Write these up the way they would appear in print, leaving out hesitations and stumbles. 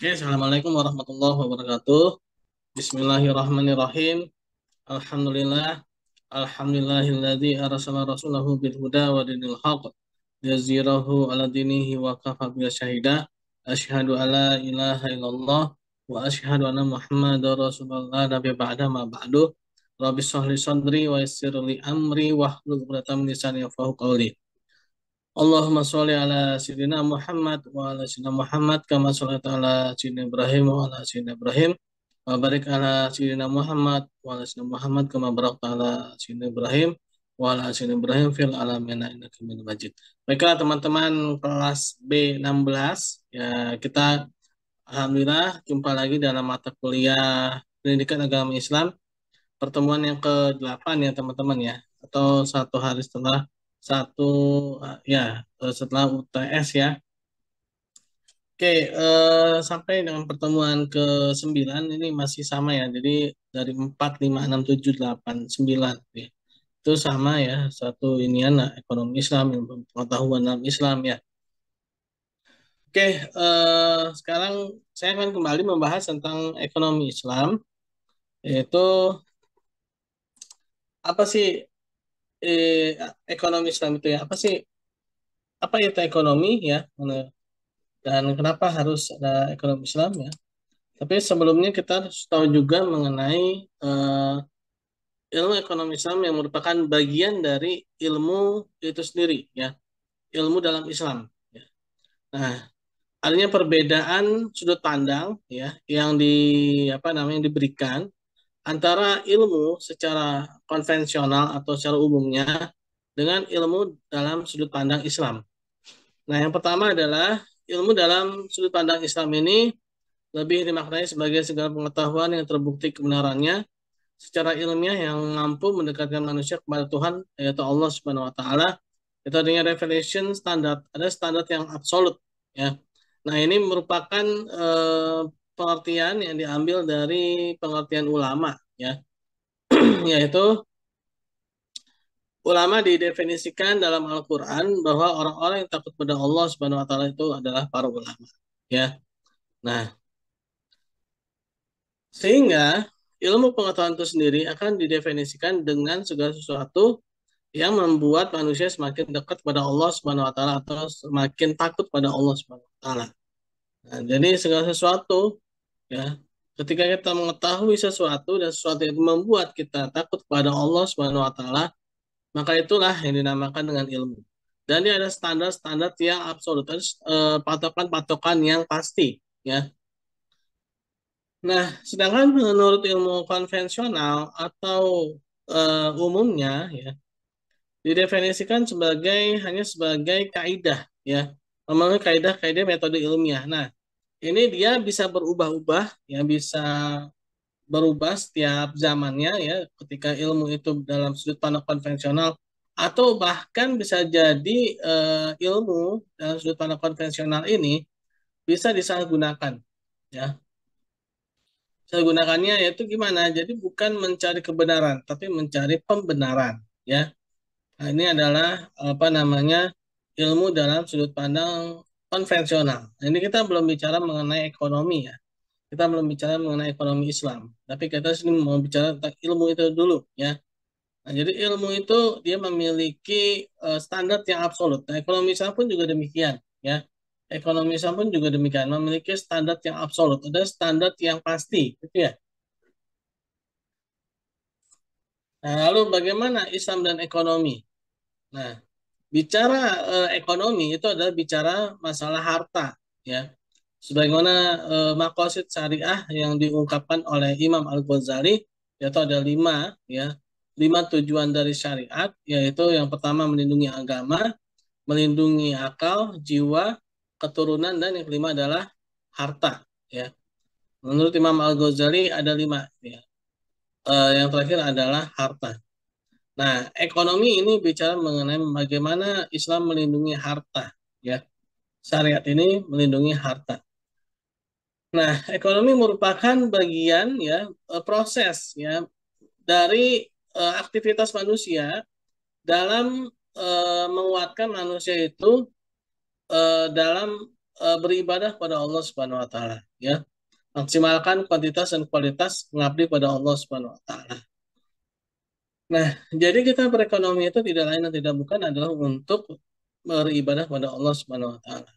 Oke, Assalamualaikum warahmatullahi wabarakatuh. Bismillahirrahmanirrahim. Alhamdulillah. Alhamdulillahilladzi arsala rasulahu bil huda wa dinil haqq liyuzhirahu ala dinihi wa kafa bihi syahida. Asyhadu alla ilaha illallah wa asyhadu anna Muhammadar Rasulullah nabi ba'da ma ba'du. Rabbi shrah li sadri wa yassir li amri wahlul 'uqdatam min lisani yafqahu qawli. Allahumma sholli ala sayyidina Muhammad wa ala sayyidina Muhammad kama sholaita ala sayyidina Ibrahim wa ala sayyidina Ibrahim wa barik ala sayyidina Muhammad wa ala sayyidina Muhammad kama barakta ala sayyidina Ibrahim wa ala sayyidina Ibrahim fil alamin innaka Hamidum Majid. Baiklah teman-teman kelas B16, ya kita alhamdulillah jumpa lagi dalam mata kuliah Pendidikan Agama Islam, pertemuan yang ke-8 ya teman-teman ya, atau satu hari setelah satu setelah UTS ya. Oke, sampai dengan pertemuan ke-9 ini masih sama ya. Jadi dari 4, 5, 6, 7, 8, 9 ya. Itu sama ya, satu inian lah, ekonomi Islam, pengetahuan dalam Islam ya. Oke, sekarang saya akan kembali membahas tentang ekonomi Islam, yaitu apa sih ekonomi Islam itu ya? Apa itu ekonomi ya? Dan kenapa harus ada ekonomi Islam ya? Tapi sebelumnya kita harus tahu juga mengenai ilmu ekonomi Islam yang merupakan bagian dari ilmu itu sendiri ya, ilmu dalam Islam. Ya. Nah, adanya perbedaan sudut pandang ya yang diberikan antara ilmu secara konvensional atau secara umumnya dengan ilmu dalam sudut pandang Islam. Nah, yang pertama adalah ilmu dalam sudut pandang Islam ini lebih dimaknai sebagai segala pengetahuan yang terbukti kebenarannya secara ilmiah yang mampu mendekatkan manusia kepada Tuhan, yaitu Allah Subhanahu wa taala. Itu adanya revelation standar, ada standar yang absolut ya. Nah, ini merupakan pengertian yang diambil dari pengertian ulama ya, yaitu ulama didefinisikan dalam Al-Qur'an bahwa orang-orang yang takut pada Allah Subhanahu wa taala itu adalah para ulama ya. Nah, sehingga ilmu pengetahuan itu sendiri akan didefinisikan dengan segala sesuatu yang membuat manusia semakin dekat pada Allah Subhanahu wa taala atau semakin takut pada Allah Subhanahu wa taala. Nah, jadi segala sesuatu ya, ketika kita mengetahui sesuatu dan sesuatu itu membuat kita takut pada Allah Subhanahu wa taala, maka itulah yang dinamakan dengan ilmu. Dan dia ada standar-standar yang absolut, patokan-patokan yang pasti ya. Nah, sedangkan menurut ilmu konvensional atau umumnya ya, didefinisikan hanya sebagai kaidah ya, memang kaidah-kaidah metode ilmiah. Nah, ini dia bisa berubah-ubah ya, bisa berubah setiap zamannya ya, ketika ilmu itu dalam sudut pandang konvensional atau bahkan bisa jadi ilmu dalam sudut pandang konvensional ini bisa disalahgunakan ya. Saya gunakannya yaitu gimana? Jadi bukan mencari kebenaran, tapi mencari pembenaran, ya. Nah, ini adalah apa namanya ilmu dalam sudut pandang konvensional. Nah, ini kita belum bicara mengenai ekonomi ya. Kita belum bicara mengenai ekonomi Islam. Tapi kita sini mau bicara tentang ilmu itu dulu, ya. Nah, jadi ilmu itu dia memiliki standar yang absolut. Nah, ekonomi Islam pun juga demikian, ya. Ekonomi Islam pun juga demikian, memiliki standar yang absolut. Ada standar yang pasti, gitu ya. Nah, lalu bagaimana Islam dan ekonomi? Nah, bicara ekonomi itu adalah bicara masalah harta, ya. Sebagaimana maqasid syariah yang diungkapkan oleh Imam Al-Ghazali, yaitu ada ya, 5 tujuan dari syariat, yaitu yang pertama melindungi agama, melindungi akal, jiwa, keturunan, dan yang kelima adalah harta, ya. Menurut Imam Al-Ghazali ada 5, ya. Yang terakhir adalah harta. Nah, ekonomi ini bicara mengenai bagaimana Islam melindungi harta, ya. Syariat ini melindungi harta. Nah, ekonomi merupakan bagian ya proses ya dari aktivitas manusia dalam menguatkan manusia itu dalam beribadah pada Allah Subhanahu wa taala, ya. Maksimalkan kuantitas dan kualitas mengabdi pada Allah Subhanahu wa taala. Nah, jadi kita berekonomi itu tidak lain dan tidak bukan adalah untuk beribadah pada Allah Subhanahu wa taala.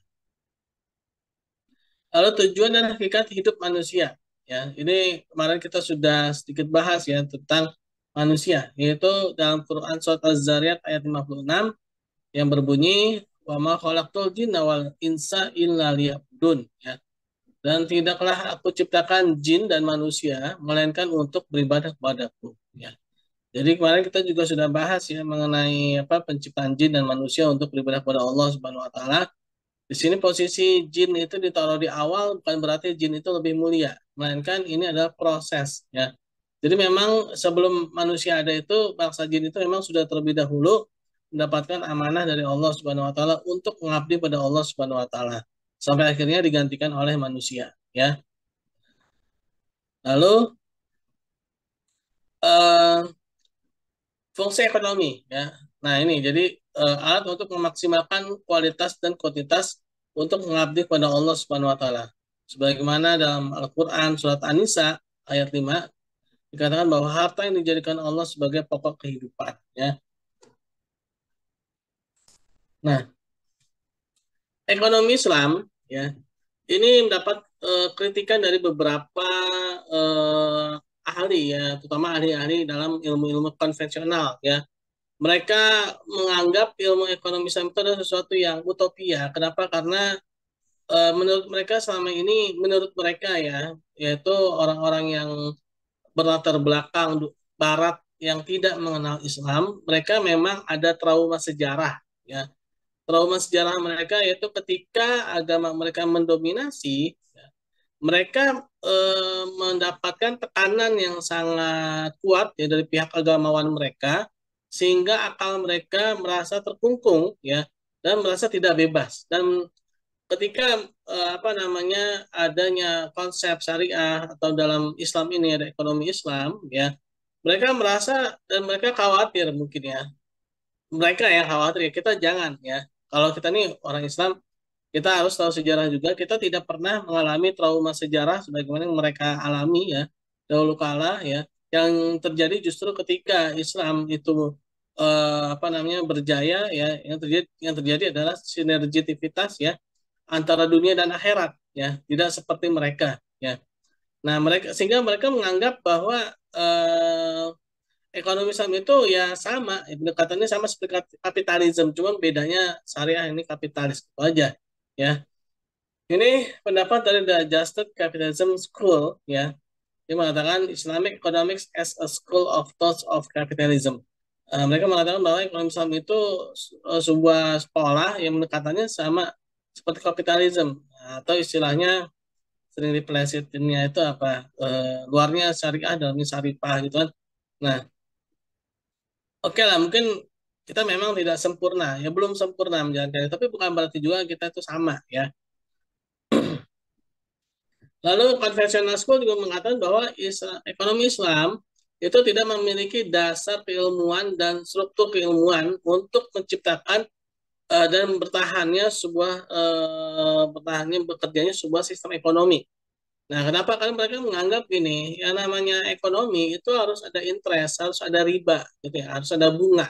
Lalu tujuan dan hakikat hidup manusia. Ya, ini kemarin kita sudah sedikit bahas ya tentang manusia, yaitu dalam Quran surat Az-Zariyat ayat 56 yang berbunyi wa ma khalaqtul jinna wal insa illa liya'budun, ya. Dan tidaklah aku ciptakan jin dan manusia melainkan untuk beribadah kepadaku, ya. Jadi kemarin kita juga sudah bahas ya mengenai apa penciptaan jin dan manusia untuk beribadah kepada Allah Subhanahu wa taala. Di sini posisi jin itu ditaruh di awal bukan berarti jin itu lebih mulia, melainkan ini adalah proses, ya. Jadi memang sebelum manusia ada itu bangsa jin itu memang sudah terlebih dahulu mendapatkan amanah dari Allah Subhanahu wa taala untuk mengabdi pada Allah Subhanahu wa taala sampai akhirnya digantikan oleh manusia, ya. Lalu eh, fungsi ekonomi, ya. Nah, ini jadi alat untuk memaksimalkan kualitas dan kuantitas untuk mengabdi kepada Allah Subhanahu wa taala. Sebagaimana dalam Al-Qur'an surat An-Nisa ayat 5 dikatakan bahwa harta yang dijadikan Allah sebagai pokok kehidupan, ya. Nah, ekonomi Islam, ya, ini mendapat kritikan dari beberapa ahli, ya, terutama ahli-ahli dalam ilmu-ilmu konvensional, ya. Mereka menganggap ilmu ekonomi Islam itu adalah sesuatu yang utopia. Kenapa? Karena menurut mereka selama ini, menurut mereka ya, yaitu orang-orang yang berlatar belakang Barat yang tidak mengenal Islam, mereka memang ada trauma sejarah, ya. Trauma sejarah mereka yaitu ketika agama mereka mendominasi, ya, mereka mendapatkan tekanan yang sangat kuat ya dari pihak agamawan mereka sehingga akal mereka merasa terkungkung, ya, dan merasa tidak bebas. Dan ketika apa namanya adanya konsep syariah atau dalam Islam ini ada ekonomi Islam, ya, mereka merasa dan mereka khawatir mungkin ya, mereka yang khawatir ya, kita jangan ya, kalau kita nih orang Islam kita harus tahu sejarah juga. Kita tidak pernah mengalami trauma sejarah sebagaimana yang mereka alami ya dahulu kala, ya. Yang terjadi justru ketika Islam itu apa namanya berjaya, ya. Yang terjadi adalah sinergitivitas ya antara dunia dan akhirat, ya. Tidak seperti mereka, ya. Nah, sehingga mereka menganggap bahwa eh, ekonomi Islam itu ya sama, pendekatannya sama seperti kapitalisme, cuma bedanya syariah ini kapitalis itu aja, ya. Ini pendapat dari The Adjusted Capitalism School, ya. Dia mengatakan Islamic Economics as a School of Thought of Capitalism. Mereka mengatakan bahwa ekonomi Islam itu sebuah sekolah yang pendekatannya sama seperti kapitalisme. Atau istilahnya sering dipelesetinnya itu apa? Luarnya syariah, dalamnya syaripah gitu kan. Nah, oke lah, mungkin kita memang tidak sempurna, ya belum sempurna menjalankannya, tapi bukan berarti juga kita itu sama, ya. Lalu konvensional school juga mengatakan bahwa ekonomi Islam itu tidak memiliki dasar keilmuan dan struktur keilmuan untuk menciptakan dan bertahannya bekerjanya sebuah sistem ekonomi. Nah, kenapa? Karena mereka menganggap gini, yang namanya ekonomi itu harus ada interest, harus ada riba, gitu ya, harus ada bunga.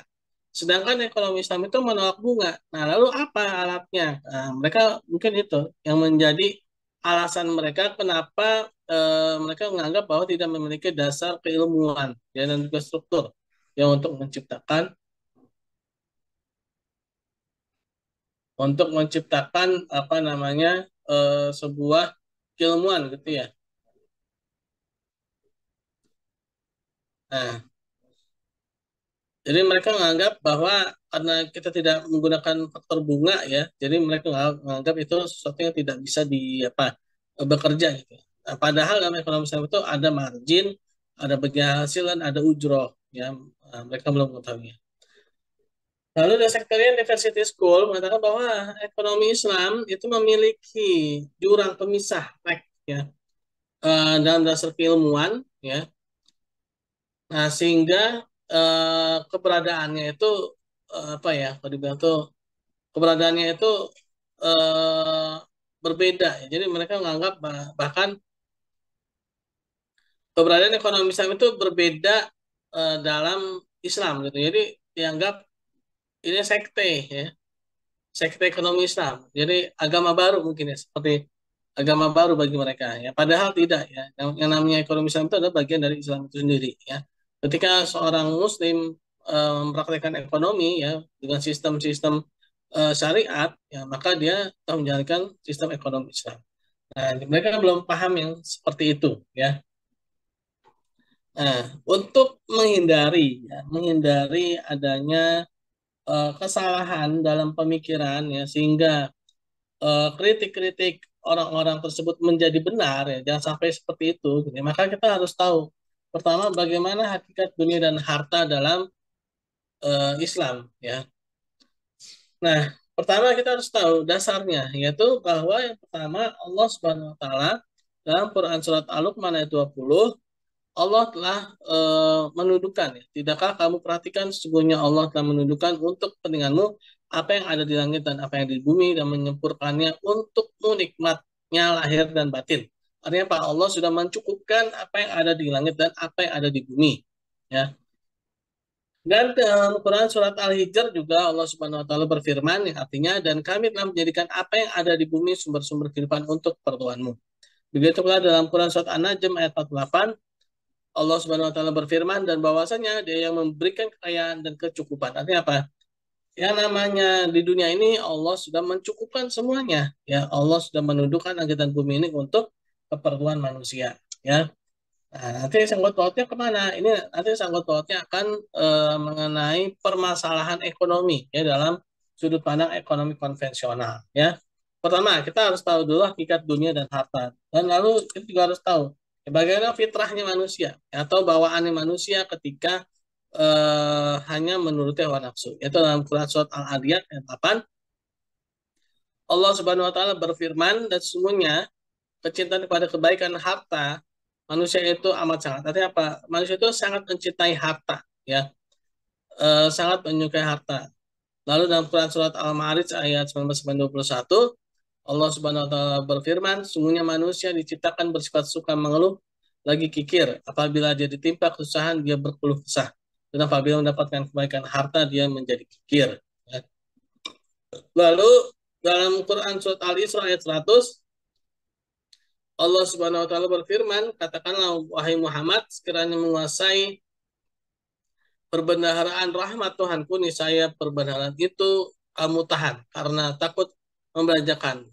Sedangkan ekonomi Islam itu menolak bunga. Nah, lalu apa alatnya? Nah, mereka mungkin itu yang menjadi alasan mereka kenapa mereka menganggap bahwa tidak memiliki dasar keilmuan ya, dan juga struktur yang untuk menciptakan apa namanya sebuah keilmuan gitu ya. Nah, jadi mereka menganggap bahwa karena kita tidak menggunakan faktor bunga ya, jadi mereka menganggap itu sesuatu yang tidak bisa bekerja gitu. Nah, padahal dalam ekonomi Islam itu ada margin, ada bagi hasil dan ada ujroh ya. Nah, mereka belum mengetahuinya. Lalu The Sectarian Diversity School mengatakan bahwa ekonomi Islam itu memiliki jurang pemisah ya dalam dasar keilmuan, ya. Nah, sehingga keberadaannya itu apa ya, kalau dibilang tuh keberadaannya itu eh, berbeda. Jadi mereka menganggap bahkan keberadaan ekonomi Islam itu berbeda dalam Islam gitu. Jadi dianggap ini sekte ya, sekte ekonomi Islam. Jadi agama baru mungkin ya, seperti agama baru bagi mereka ya. Padahal tidak ya. Yang namanya ekonomi Islam itu adalah bagian dari Islam itu sendiri ya. Ketika seorang Muslim mempraktekkan ekonomi ya dengan sistem-sistem syariat ya, maka dia telah menjalankan sistem ekonomi Islam. Nah, mereka belum paham yang seperti itu ya. Nah, untuk menghindari adanya kesalahan dalam pemikiran ya, sehingga kritik-kritik orang-orang tersebut menjadi benar ya, jangan sampai seperti itu gitu ya. Maka kita harus tahu pertama bagaimana hakikat dunia dan harta dalam Islam ya. Nah, pertama kita harus tahu dasarnya yaitu bahwa yang pertama Allah Subhanahu wa taala dalam Quran surat Al-Luqman ayat 20 Allah telah menundukkan ya. Tidakkah kamu perhatikan sesungguhnya Allah telah menundukkan untuk kepentinganmu apa yang ada di langit dan apa yang di bumi dan menyempurkannya untukmu nikmatnya lahir dan batin. Artinya Pak Allah sudah mencukupkan apa yang ada di langit dan apa yang ada di bumi. Ya. Dan dalam Quran surat Al-Hijr juga Allah Subhanahu wa taala berfirman yang artinya dan kami telah menjadikan apa yang ada di bumi sumber-sumber kehidupan untuk keperluanmu. Begitu pula dalam Quran surat An-Najm ayat 48 Allah Subhanahu wa taala berfirman dan bahwasanya Dia yang memberikan kekayaan dan kecukupan. Artinya apa? Yang namanya di dunia ini Allah sudah mencukupkan semuanya. Ya, Allah sudah menundukkan langit dan bumi ini untuk keperluan manusia. Ya, nah, nanti sangkut pautnya kemana? Ini nanti sangkut pautnya akan mengenai permasalahan ekonomi ya dalam sudut pandang ekonomi konvensional. Ya, pertama kita harus tahu dulu hakikat dunia dan harta. Dan lalu kita juga harus tahu ya, bagaimana fitrahnya manusia ya, atau bawaannya manusia ketika hanya menuruti hawa nafsu. Itu dalam Quran surat Al-Adiyat ayat 8 Allah Subhanahu wa taala berfirman dan sesungguhnya kecintaan kepada kebaikan harta manusia itu amat sangat. Artinya apa? Manusia itu sangat mencintai harta, ya, sangat menyukai harta. Lalu dalam Quran surat Al-Ma'arij ayat 19-21, Allah Subhanahu wa taala berfirman, sungguhnya manusia diciptakan bersifat suka mengeluh, lagi kikir. Apabila dia ditimpa kesusahan, dia berkeluh kesah. Dan apabila mendapatkan kebaikan harta, dia menjadi kikir. Ya. Lalu dalam Quran surat Al-Isra ayat 100, Allah Subhanahu wa taala berfirman, katakanlah wahai Muhammad, sekiranya menguasai perbendaharaan rahmat Tuhanku, niscaya perbendaharaan itu kamu tahan karena takut membelanjakan.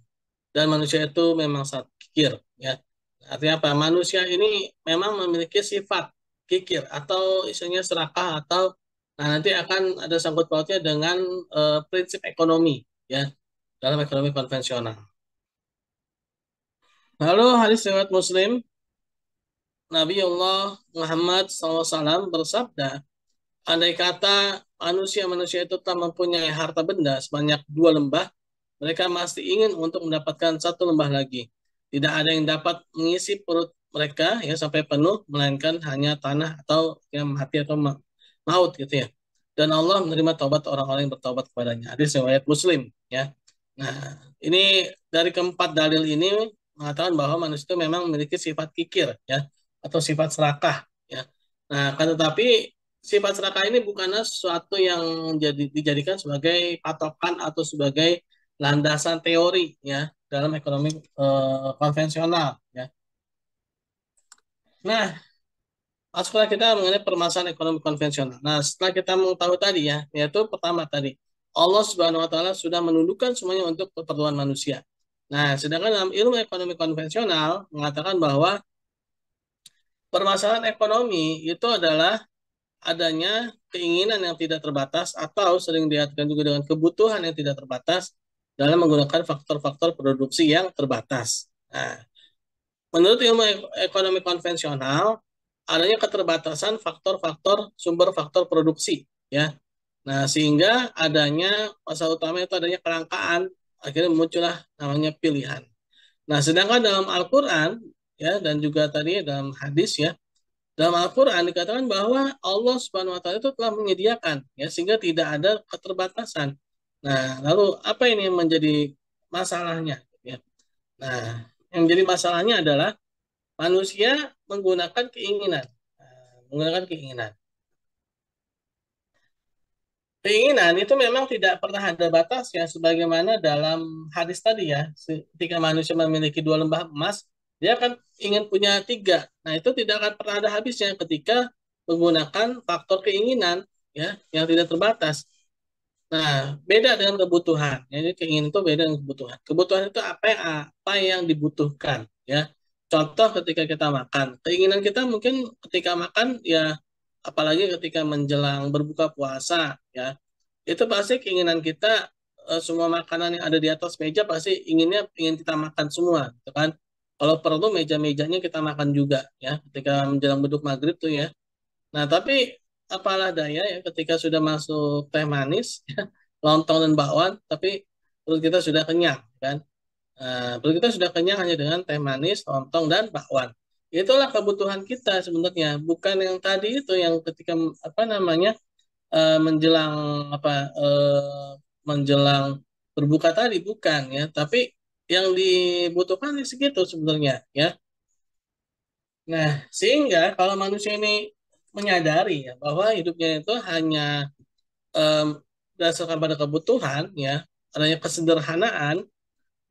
Dan manusia itu memang sangat kikir, ya. Artinya apa? Manusia ini memang memiliki sifat kikir atau istilahnya serakah atau nah nanti akan ada sangkut pautnya dengan prinsip ekonomi, ya, dalam ekonomi konvensional. Lalu hadis riwayat Muslim Nabi Allah Muhammad SAW bersabda, andai kata manusia-manusia itu telah mempunyai harta benda sebanyak 2 lembah, mereka masih ingin untuk mendapatkan 1 lembah lagi. Tidak ada yang dapat mengisi perut mereka ya sampai penuh, melainkan hanya tanah atau yang mati atau maut gitu ya. Dan Allah menerima taubat orang-orang yang bertaubat kepadanya. Hadis riwayat Muslim ya. Nah, ini dari keempat dalil ini mengatakan bahwa manusia itu memang memiliki sifat kikir ya atau sifat serakah ya. Nah, kan tetapi sifat serakah ini bukanlah sesuatu yang dijadikan sebagai patokan atau sebagai landasan teori ya dalam ekonomi konvensional ya. Nah, masuklah kita mengenai permasalahan ekonomi konvensional. Nah, setelah kita mengetahui tadi ya, yaitu pertama tadi Allah Subhanahu wa taala sudah menundukkan semuanya untuk keperluan manusia. Nah, sedangkan dalam ilmu ekonomi konvensional mengatakan bahwa permasalahan ekonomi itu adalah adanya keinginan yang tidak terbatas atau sering diartikan juga dengan kebutuhan yang tidak terbatas dalam menggunakan faktor-faktor produksi yang terbatas. Nah, menurut ilmu ekonomi konvensional, adanya keterbatasan faktor-faktor sumber faktor produksi, ya. Nah, sehingga adanya masalah utama itu adanya kelangkaan, akhirnya muncullah namanya pilihan. Nah, sedangkan dalam Al-Qur'an ya dan juga tadi dalam hadis ya, dalam Al-Qur'an dikatakan bahwa Allah Subhanahu wa taala itu telah menyediakan ya sehingga tidak ada keterbatasan. Nah, lalu apa ini yang menjadi masalahnya ya? Nah, yang jadi masalahnya adalah manusia menggunakan keinginan. Menggunakan keinginan. Keinginan itu memang tidak pernah ada batasnya, sebagaimana dalam hadis tadi ya. Ketika manusia memiliki dua lembah emas, dia akan ingin punya tiga. Nah, itu tidak akan pernah ada habisnya ketika menggunakan faktor keinginan ya yang tidak terbatas. Nah, beda dengan kebutuhan. Jadi keinginan itu beda dengan kebutuhan. Kebutuhan itu apa yang dibutuhkan, ya. Contoh ketika kita makan, keinginan kita mungkin ketika makan ya, apalagi ketika menjelang berbuka puasa, ya. Itu pasti keinginan kita semua makanan yang ada di atas meja pasti ingin kita makan semua, gitu kan. Kalau perlu meja-mejanya kita makan juga, ya. Ketika menjelang beduk maghrib tuh ya. Nah, tapi apalah daya ya ketika sudah masuk teh manis, lontong dan bakwan, tapi perut kita sudah kenyang, kan? Perut kita sudah kenyang hanya dengan teh manis, lontong, dan bakwan. Itulah kebutuhan kita sebenarnya, bukan yang tadi itu yang ketika apa namanya menjelang apa menjelang berbuka tadi bukan ya, tapi yang dibutuhkan segitu sebenarnya ya. Nah, sehingga kalau manusia ini menyadari ya bahwa hidupnya itu hanya em, berdasarkan pada kebutuhan ya, adanya kesederhanaan,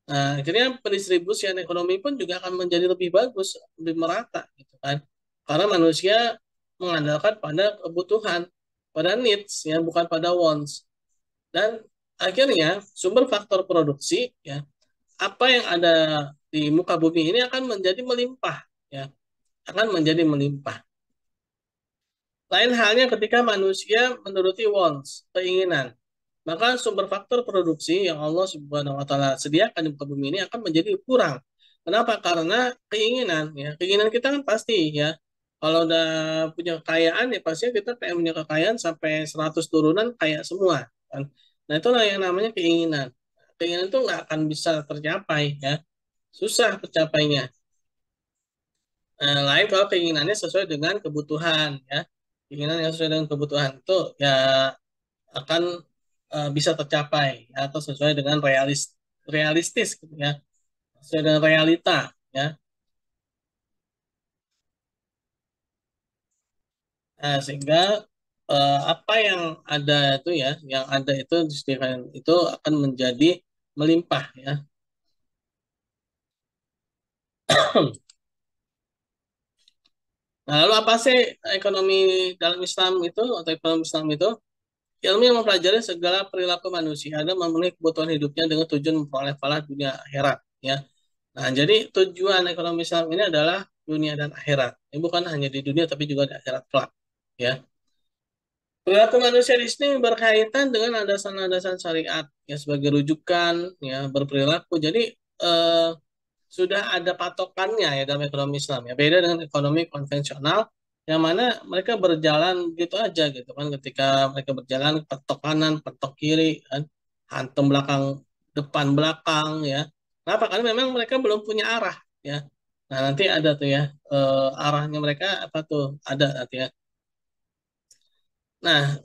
nah, akhirnya pendistribusian ekonomi pun juga akan menjadi lebih bagus, lebih merata gitu kan. Karena manusia mengandalkan pada kebutuhan, pada needs ya, bukan pada wants. Dan akhirnya sumber faktor produksi ya, apa yang ada di muka bumi ini akan menjadi melimpah ya, akan menjadi melimpah. Lain halnya ketika manusia menuruti wants, keinginan. Maka sumber faktor produksi yang Allah Subhanahu wa taala sediakan di muka bumi ini akan menjadi kurang. Kenapa? Karena keinginan ya. Keinginan kita kan pasti ya. Kalau udah punya kekayaan ya pasti kita pengen punya kekayaan sampai 100 turunan kaya semua kan. Nah, itulah yang namanya keinginan. Keinginan itu nggak akan bisa tercapai ya. Susah tercapainya. Lain kalau keinginannya sesuai dengan kebutuhan ya. Keinginan yang sesuai dengan kebutuhan itu ya akan bisa tercapai ya, atau sesuai dengan realistis gitu ya, sesuai dengan realita ya. Sehingga apa yang ada itu ya, yang ada itu disediakan itu akan menjadi melimpah ya. Nah, lalu apa sih ekonomi dalam Islam itu atau ekonomi Islam itu? Ilmu yang mempelajari segala perilaku manusia dan memenuhi kebutuhan hidupnya dengan tujuan memperoleh pahala dunia akhirat ya. Nah, jadi tujuan ekonomi Islam ini adalah dunia dan akhirat. Ini bukan hanya di dunia tapi juga di akhirat kelak. Ya. Perilaku manusia di sini berkaitan dengan landasan-landasan syariat ya sebagai rujukan ya berperilaku. Jadi eh, sudah ada patokannya ya dalam ekonomi Islam ya. Beda dengan ekonomi konvensional yang mana mereka berjalan gitu aja gitu kan, ketika mereka berjalan petok kanan, petok kiri kan, hantam belakang depan belakang ya. Kenapa? Karena memang mereka belum punya arah ya. Nah, nanti ada tuh ya arahnya mereka apa tuh ada nanti ya. Nah,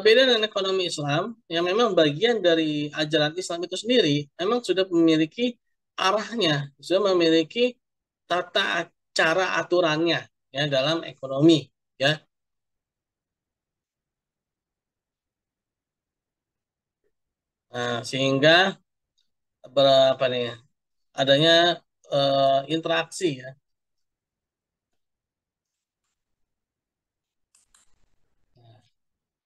beda dengan ekonomi Islam yang memang bagian dari ajaran Islam itu sendiri memang sudah memiliki arahnya, sudah memiliki tata cara aturannya ya dalam ekonomi ya. Nah, sehingga berapa nih adanya interaksi ya.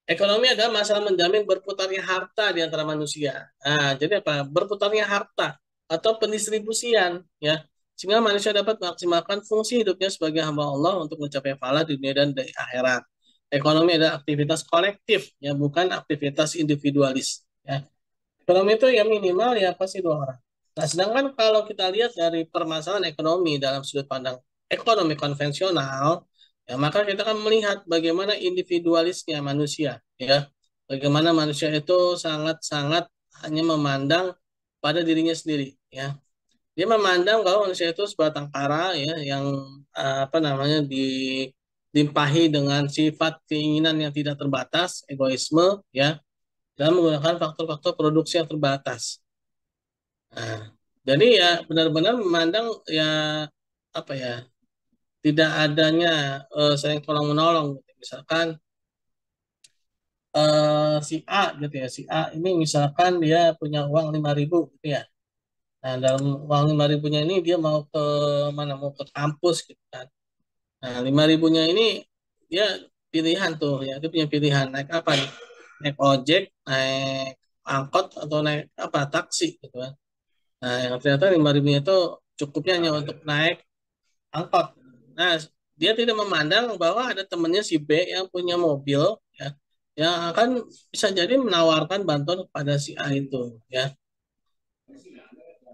Ekonomi adalah masalah menjamin berputarnya harta di antara manusia. Nah, jadi apa? Berputarnya harta atau pendistribusian ya. Sehingga manusia dapat memaksimalkan fungsi hidupnya sebagai hamba Allah untuk mencapai pahala di dunia dan di akhirat. Ekonomi adalah aktivitas kolektif ya, bukan aktivitas individualis ya. Ekonomi itu ya minimal ya pasti dua orang. Nah, sedangkan kalau kita lihat dari permasalahan ekonomi dalam sudut pandang ekonomi konvensional, ya maka kita akan melihat bagaimana individualisnya manusia, ya. Bagaimana manusia itu sangat-sangat hanya memandang pada dirinya sendiri, ya. Dia memandang bahwa manusia itu sebatang kara, ya, yang apa namanya dilimpahi dengan sifat keinginan yang tidak terbatas, egoisme, ya, dan menggunakan faktor-faktor produksi yang terbatas. Nah, Jadi ya benar-benar memandang ya apa ya, tidak adanya saling tolong menolong gitu. Misalkan si A gitu ya, si A ini misalkan dia punya uang 5.000 gitu ya. Nah, dalam uang 5.000-nya ini dia mau ke mana, mau ke kampus gitu kan. Nah, 5.000-nya ini dia pilihan tuh ya, dia punya pilihan naik apa nih? Naik ojek, naik angkot atau naik apa, taksi gitu kan. Nah, yang ternyata 5.000-nya itu cukupnya hanya untuk naik angkot. Nah, dia tidak memandang bahwa ada temannya si B yang punya mobil ya, yang akan bisa jadi menawarkan bantuan kepada si A itu ya.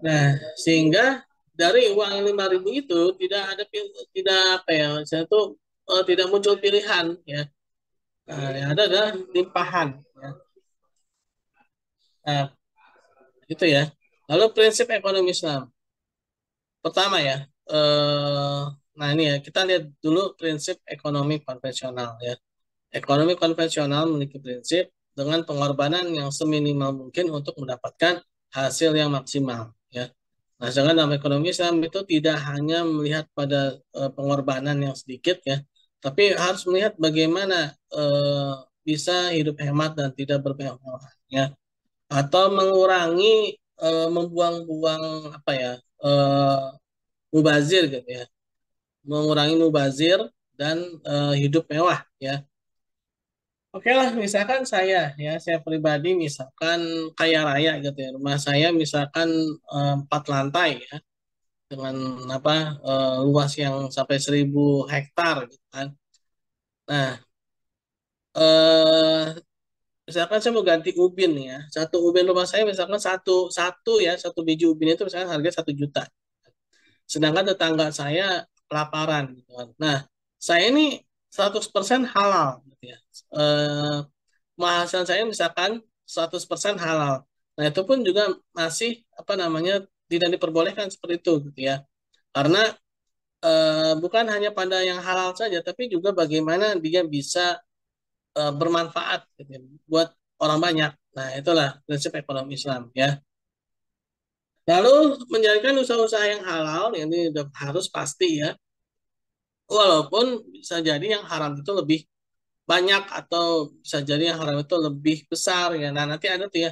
Nah, sehingga dari uang 5.000 itu tidak ada tidak apa ya, saya tuh tidak muncul pilihan ya. Nah, yang ada adalah limpahan ya. Nah, itu ya. Lalu prinsip ekonomi Islam. Pertama ya, nah ini ya, kita lihat dulu prinsip ekonomi konvensional ya. Ekonomi konvensional memiliki prinsip dengan pengorbanan yang seminimal mungkin untuk mendapatkan hasil yang maksimal ya. Nah, sedangkan dalam ekonomi Islam itu tidak hanya melihat pada pengorbanan yang sedikit ya, tapi harus melihat bagaimana bisa hidup hemat dan tidak bermewah ya, atau mengurangi membuang-buang apa ya, eh, mubazir gitu ya, mengurangi mubazir dan hidup mewah ya. Oke lah, misalkan saya pribadi misalkan kaya raya gitu ya, rumah saya misalkan 4 lantai ya, dengan apa, luas yang sampai 1.000 hektar gitu kan. Nah, eh, misalkan saya mau ganti ubin ya, satu ubin rumah saya misalkan satu satu ya, satu biji ubin itu misalkan harga 1 juta. Sedangkan tetangga saya kelaparan gitu kan. Nah, saya ini 100% halal gitu ya. Eh, Penghasilan saya misalkan 100% halal. Nah, itu pun juga masih apa namanya, tidak diperbolehkan seperti itu gitu ya. Karena bukan hanya pada yang halal saja, tapi juga bagaimana dia bisa bermanfaat gitu ya, buat orang banyak. Nah, itulah prinsip ekonomi Islam ya. Lalu menjalankan usaha-usaha yang halal, ini udah harus pasti ya. Walaupun bisa jadi yang haram itu lebih banyak atau bisa jadi yang haram itu lebih besar ya. Nah, nanti ada tuh ya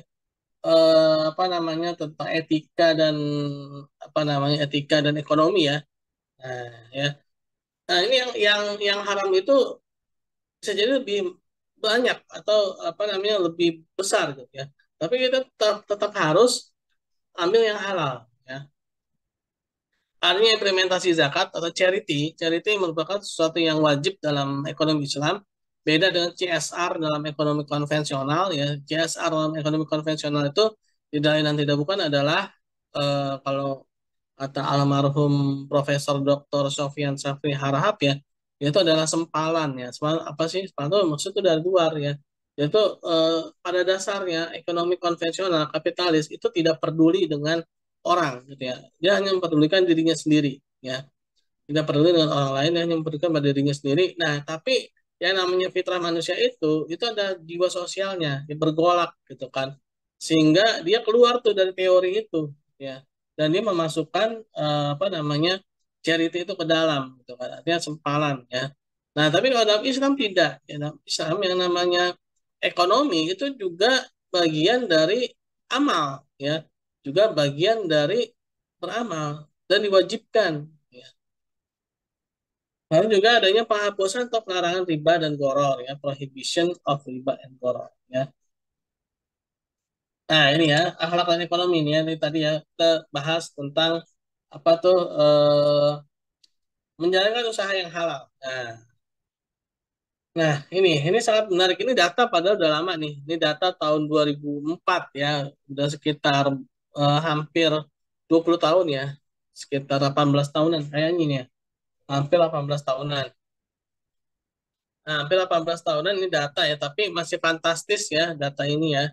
apa namanya, tentang etika dan apa namanya, etika dan ekonomi ya. Nah, ya. Nah, ini yang haram itu bisa jadi lebih banyak atau apa namanya, lebih besar gitu ya. Tapi kita tetap harus ambil yang halal ya. Artinya implementasi zakat atau charity, charity merupakan sesuatu yang wajib dalam ekonomi Islam. Beda dengan CSR dalam ekonomi konvensional ya. CSR dalam ekonomi konvensional itu tidak lain dan tidak bukan adalah kalau kata almarhum Profesor Dr. Sofyan Safri Harahap ya, itu adalah sempalan ya. Sempalan apa sih? Sempalan itu maksud itu dari luar ya. Yaitu pada dasarnya ekonomi konvensional kapitalis itu tidak peduli dengan orang gitu ya. Dia hanya mempedulikan dirinya sendiri ya. Tidak peduli dengan orang lain, dia hanya mempedulikan pada dirinya sendiri. Nah, tapi yang namanya fitrah manusia itu ada jiwa sosialnya, dia bergolak gitu kan. Sehingga dia keluar tuh dari teori itu ya. Dan dia memasukkan apa namanya, charity itu ke dalam gitu kan. Artinya sempalan ya. Nah, tapi kalau dalam Islam tidak. Ya, dalam Islam yang namanya ekonomi itu juga bagian dari amal ya, juga bagian dari beramal dan diwajibkan ya. Lalu juga adanya penghapusan atau pelarangan riba dan goror ya, prohibition of riba and goror ya. Nah, ini ya akhlak dan ekonomi ini ya, ini tadi ya kita bahas tentang apa tuh, menjalankan usaha yang halal. Nah, ini sangat menarik. Ini data padahal udah lama nih. Ini data tahun 2004 ya, udah sekitar hampir 20 tahun ya, sekitar 18 tahunan kayaknya ini ya, hampir 18 tahunan. Nah, hampir 18 tahunan ini data ya, tapi masih fantastis ya data ini ya.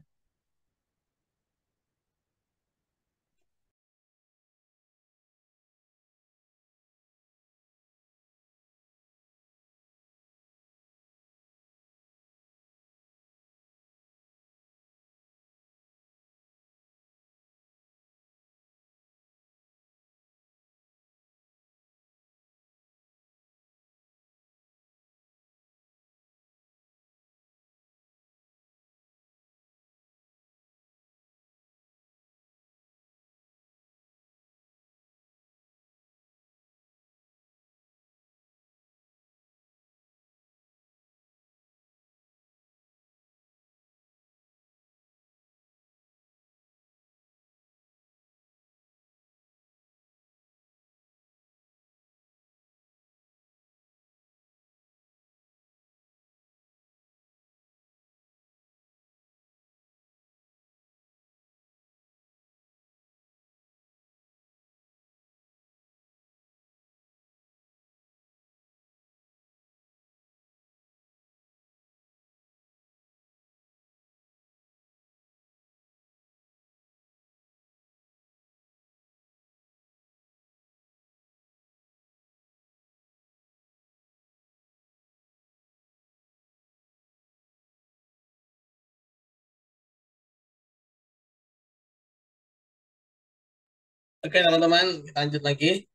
Oke teman-teman, kita lanjut lagi.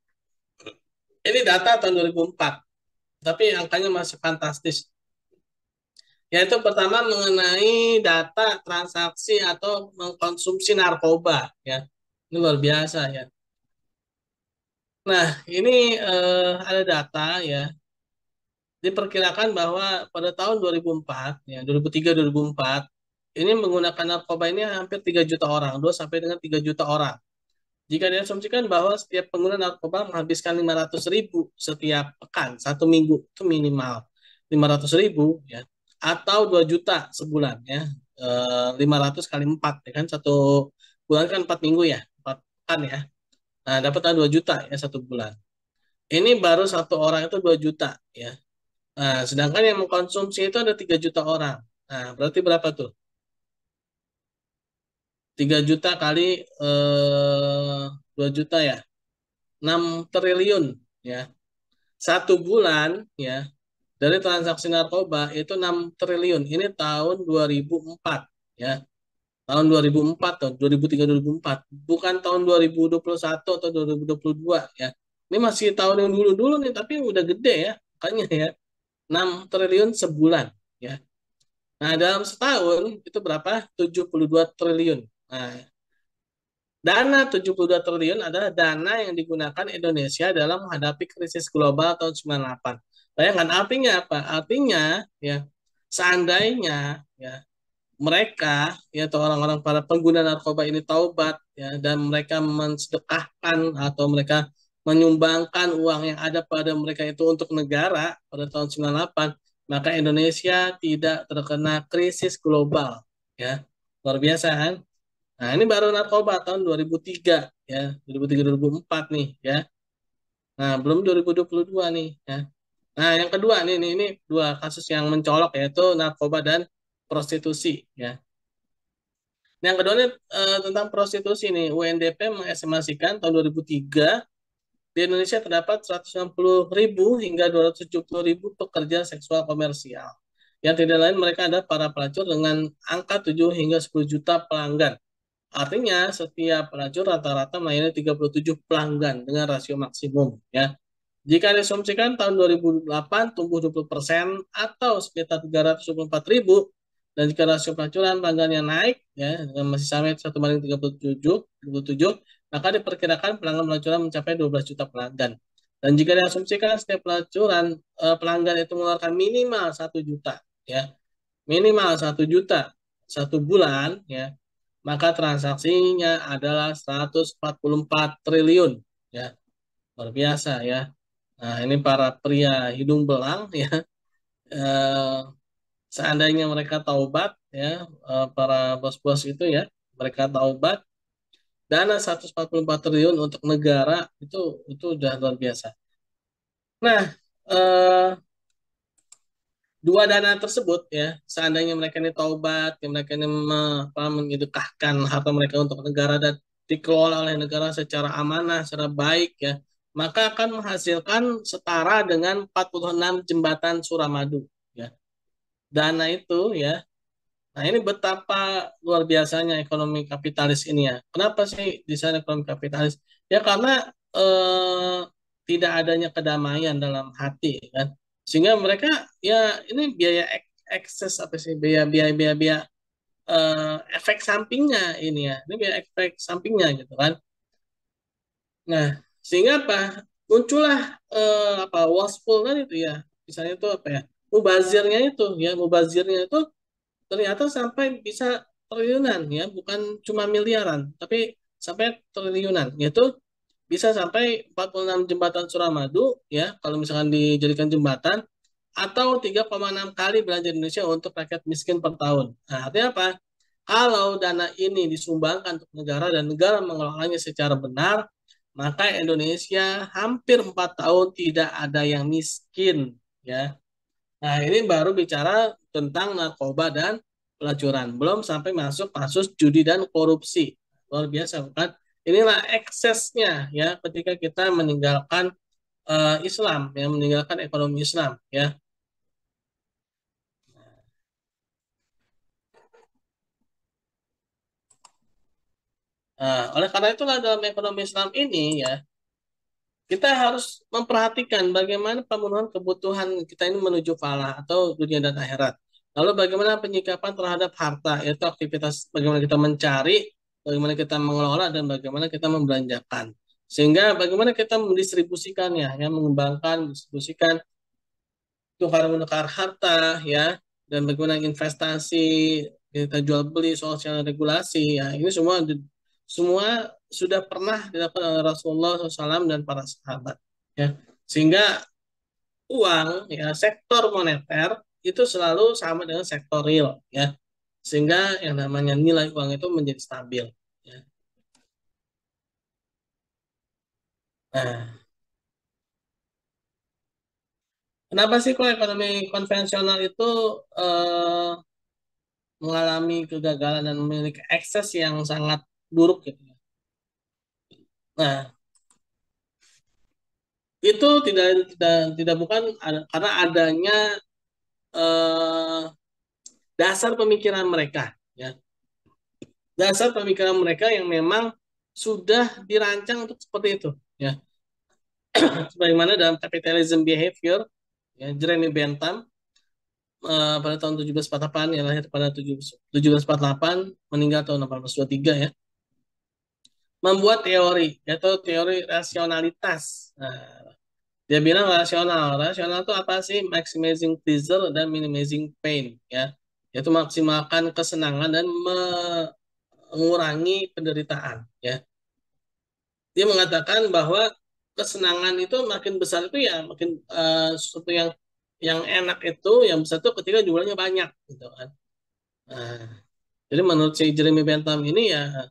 Ini data tahun 2004, tapi angkanya masih fantastis. Yaitu pertama mengenai data transaksi atau mengkonsumsi narkoba, ya. Ini luar biasa ya. Nah, ini ada data ya. Diperkirakan bahwa pada tahun 2004, ya 2003-2004, ini menggunakan narkoba ini hampir 3 juta orang, 2 sampai dengan 3 juta orang. Jika diasumsikan bahwa setiap pengguna narkoba menghabiskan 500.000 setiap pekan, satu minggu itu minimal 500.000 ya, atau 2 juta sebulan ya. 500 kali 4 ya kan, satu bulan kan 4 minggu ya, 4 pekan ya. Nah, dapatlah 2 juta ya satu bulan. Ini baru satu orang itu 2 juta ya. Nah, sedangkan yang mengkonsumsi itu ada 3 juta orang. Nah, berarti berapa tuh? 3 juta kali 2 juta ya. 6 triliun ya. Satu bulan ya dari transaksi narkoba itu 6 triliun. Ini tahun 2004 ya. Tahun 2004 tahun 2003-2004. Bukan tahun 2021 atau 2022 ya. Ini masih tahun yang dulu-dulu nih tapi udah gede ya. Makanya ya 6 triliun sebulan ya. Nah, dalam setahun itu berapa? 72 triliun. Nah, dana 72 triliun adalah dana yang digunakan Indonesia dalam menghadapi krisis global tahun 98. Bayangkan artinya apa? Artinya ya seandainya ya mereka ya atau orang-orang para pengguna narkoba ini taubat ya dan mereka mensedekahkan atau mereka menyumbangkan uang yang ada pada mereka itu untuk negara pada tahun 98, maka Indonesia tidak terkena krisis global ya. Luar biasa kan? Nah, ini baru narkoba tahun 2003 ya, 2003-2004 nih ya. Nah, belum 2022 nih ya. Nah, yang kedua ini dua kasus yang mencolok yaitu narkoba dan prostitusi ya. Yang kedua ini tentang prostitusi nih. UNDP mengestimasikan tahun 2003 di Indonesia terdapat 160.000 hingga 270.000 pekerja seksual komersial. Yang tidak lain mereka adalah para pelacur dengan angka 7 hingga 10 juta pelanggan. Artinya setiap pelacur rata-rata melayani 37 pelanggan dengan rasio maksimum ya. Jika diasumsikan tahun 2008 tumbuh 20% atau sekitar 324.000, dan jika rasio pelacuran pelanggannya naik ya dengan masih sama 1 banding 37, maka diperkirakan pelanggan pelacuran mencapai 12 juta pelanggan. Dan jika diasumsikan setiap pelacuran pelanggan itu mengeluarkan minimal 1 juta ya, minimal 1 juta satu bulan ya, maka transaksinya adalah 144 triliun ya. Luar biasa ya. Nah, ini para pria hidung belang ya. Eh, Seandainya mereka taubat ya, para bos-bos itu ya, mereka taubat, dana 144 triliun untuk negara itu udah luar biasa. Nah, eh, dua dana tersebut ya, seandainya mereka ini taubat, ya mereka ini menyedekahkan harta mereka untuk negara dan dikelola oleh negara secara amanah, secara baik ya, maka akan menghasilkan setara dengan 46 jembatan Suramadu ya. Dana itu ya. Nah, ini betapa luar biasanya ekonomi kapitalis ini ya. Kenapa sih di sana ekonomi kapitalis? Ya karena eh, tidak adanya kedamaian dalam hati kan. Sehingga mereka ya ini biaya ekses apa sih biaya biaya biaya, biaya efek sampingnya ini ya. Ini biaya efek sampingnya gitu kan. Nah, sehingga apa? Muncullah apa wasteful kan itu ya. Misalnya itu apa ya? Mubazirnya itu ya, mubazirnya itu ternyata sampai bisa triliunan ya, bukan cuma miliaran, tapi sampai triliunan. Yaitu bisa sampai 46 jembatan Suramadu ya, kalau misalkan dijadikan jembatan atau 3,6 kali belanja Indonesia untuk rakyat miskin per tahun. Nah, artinya apa? Kalau dana ini disumbangkan untuk negara dan negara mengelolanya secara benar, maka Indonesia hampir 4 tahun tidak ada yang miskin ya. Nah, ini baru bicara tentang narkoba dan pelacuran. Belum sampai masuk kasus judi dan korupsi. Luar biasa, bukan? Inilah eksesnya ya ketika kita meninggalkan Islam, ya meninggalkan ekonomi Islam, ya. Nah, oleh karena itulah dalam ekonomi Islam ini ya, kita harus memperhatikan bagaimana pemenuhan kebutuhan kita ini menuju falah atau dunia dan akhirat. Lalu bagaimana penyikapan terhadap harta, yaitu aktivitas bagaimana kita mencari, bagaimana kita mengelola, dan bagaimana kita membelanjakan. Sehingga bagaimana kita mendistribusikannya, ya, mengembangkan, distribusikan, tukar menukar harta, ya, dan bagaimana investasi, kita jual beli, sosial regulasi, ya, ini semua sudah pernah dilakukan oleh Rasulullah SAW dan para sahabat, ya, sehingga uang, ya, sektor moneter itu selalu sama dengan sektor real, ya, sehingga yang namanya nilai uang itu menjadi stabil, ya. Nah, kenapa sih kok ekonomi konvensional itu eh, mengalami kegagalan dan memiliki ekses yang sangat buruk gitu ya? Nah, itu tidak bukan karena adanya eh, dasar pemikiran mereka, ya. Dasar pemikiran mereka yang memang sudah dirancang untuk seperti itu, ya. Sebagaimana dalam Capitalism Behavior, ya, Jeremy Bentham pada tahun 1748, yang lahir pada 1748, meninggal tahun 1823, ya, membuat teori, yaitu teori rasionalitas. Nah, dia bilang rasional. Rasional itu apa sih? Maximizing pleasure dan minimizing pain, ya. Yaitu maksimalkan kesenangan dan mengurangi penderitaan, ya. Dia mengatakan bahwa kesenangan itu makin besar itu ya makin sesuatu yang enak itu yang besar itu ketika jumlahnya banyak gitu kan. Nah, jadi menurut si Jeremy Bentham ini ya,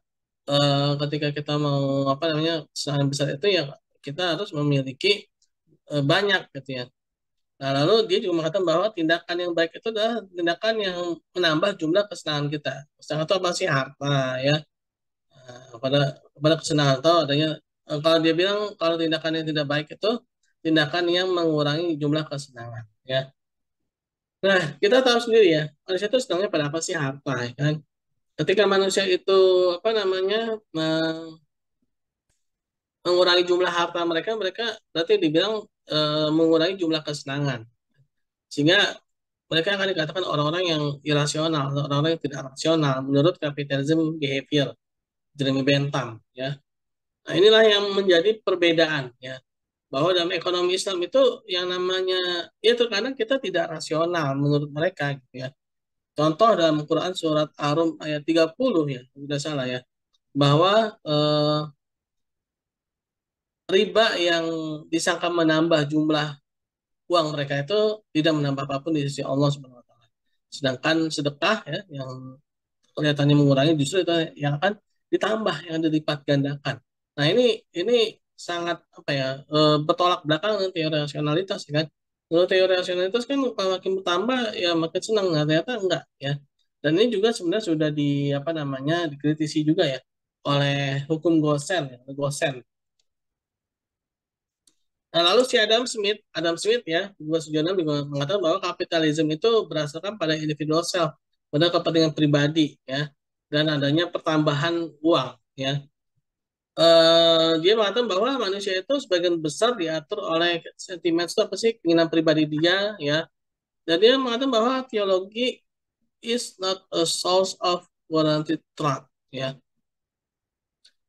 ketika kita mau apa namanya kesenangan besar itu ya kita harus memiliki banyak gitu ya. Nah, lalu dia juga mengatakan bahwa tindakan yang baik itu adalah tindakan yang menambah jumlah kesenangan kita. Kesenangan itu apa sih? Harta, ya. Pada pada kesenangan atau adanya, kalau dia bilang kalau tindakan yang tidak baik itu tindakan yang mengurangi jumlah kesenangan, ya. Nah, kita tahu sendiri ya, manusia itu senangnya pada apa sih? Harta, ya kan? Ketika manusia itu apa namanya mengurangi jumlah harta mereka, mereka berarti dibilang mengurangi jumlah kesenangan. Sehingga mereka akan dikatakan orang-orang yang irasional, atau orang-orang yang tidak rasional menurut capitalism behavior Jeremy Bentham, ya. Nah, inilah yang menjadi perbedaan, ya, bahwa dalam ekonomi Islam itu yang namanya ya terkadang kita tidak rasional menurut mereka gitu ya. Contoh dalam Quran surat Ar-Rum ayat 30, ya, tidak salah ya, bahwa riba yang disangka menambah jumlah uang mereka itu tidak menambah apapun di sisi Allah Subhanahu wa taala. Sedangkan sedekah, ya, yang kelihatannya mengurangi justru itu yang akan ditambah, yang dilipat gandakan. Nah, ini sangat apa ya, bertolak belakang dengan teori rasionalitas, ya kan. Kalau teori rasionalitas kan kalau makin bertambah ya makin senang. Nah, ternyata enggak, ya. Dan ini juga sebenarnya sudah di apa namanya dikritisi juga ya oleh hukum Gosen, ya, Gosen. Nah, lalu si Adam Smith, ya, 276 juga mengatakan bahwa kapitalisme itu berdasarkan pada individual self, pada kepentingan pribadi, ya, dan adanya pertambahan uang, ya. Dia mengatakan bahwa manusia itu sebagian besar diatur oleh sentimen itu apa sih keinginan pribadi dia, ya. Dan dia mengatakan bahwa teologi is not a source of warranted truth, ya.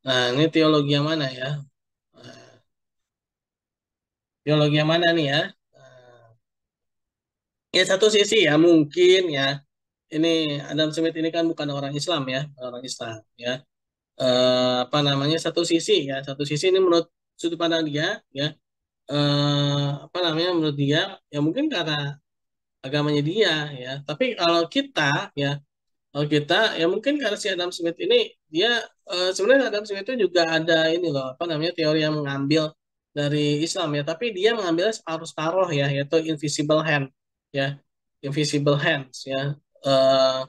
Nah, ini teologi yang mana ya? Nah, teologi yang mana nih ya? Nah, ya satu sisi ya mungkin ya ini Adam Smith ini kan bukan orang Islam, ya, bukan orang Islam, ya. Apa namanya satu sisi ini menurut sudut pandang dia, ya, apa namanya menurut dia ya mungkin karena agamanya dia, ya. Tapi kalau kita ya mungkin karena si Adam Smith ini dia sebenarnya Adam Smith itu juga ada ini loh apa namanya teori yang mengambil dari Islam, ya, tapi dia mengambilnya separuh-separuh, ya, yaitu invisible hand, ya, invisible hands, ya. Eh,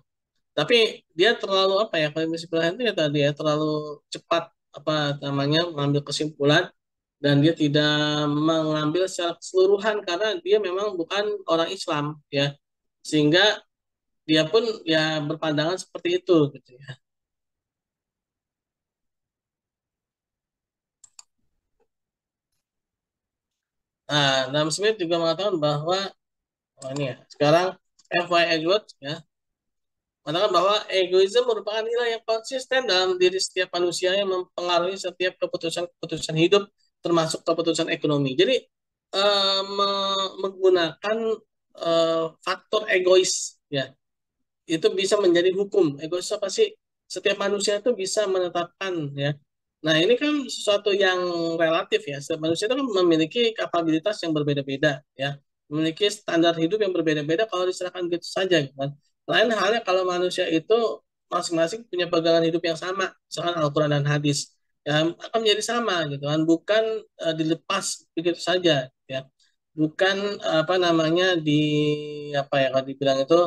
tapi dia terlalu apa ya, kalau invisible hand itu ya tadi ya terlalu cepat apa namanya mengambil kesimpulan, dan dia tidak mengambil secara keseluruhan karena dia memang bukan orang Islam, ya, sehingga dia pun ya berpandangan seperti itu gitu ya. Adam Smith juga mengatakan bahwa ini ya, sekarang F.Y. Edwards ya mengatakan bahwa egoisme merupakan nilai yang konsisten dalam diri setiap manusia yang mempengaruhi setiap keputusan-keputusan hidup, termasuk keputusan ekonomi. Jadi menggunakan faktor egois ya itu bisa menjadi hukum. Egois apa sih? Setiap manusia itu bisa menetapkan ya. Nah, ini kan sesuatu yang relatif ya. Setiap manusia itu kan memiliki kapabilitas yang berbeda-beda ya. Memiliki standar hidup yang berbeda-beda kalau diserahkan gitu saja gitu kan. Lain halnya kalau manusia itu masing-masing punya pegangan hidup yang sama, misalkan Al-Quran dan hadis, ya akan menjadi sama gitu kan, bukan dilepas begitu saja ya. Bukan apa namanya di apa ya kalau dibilang itu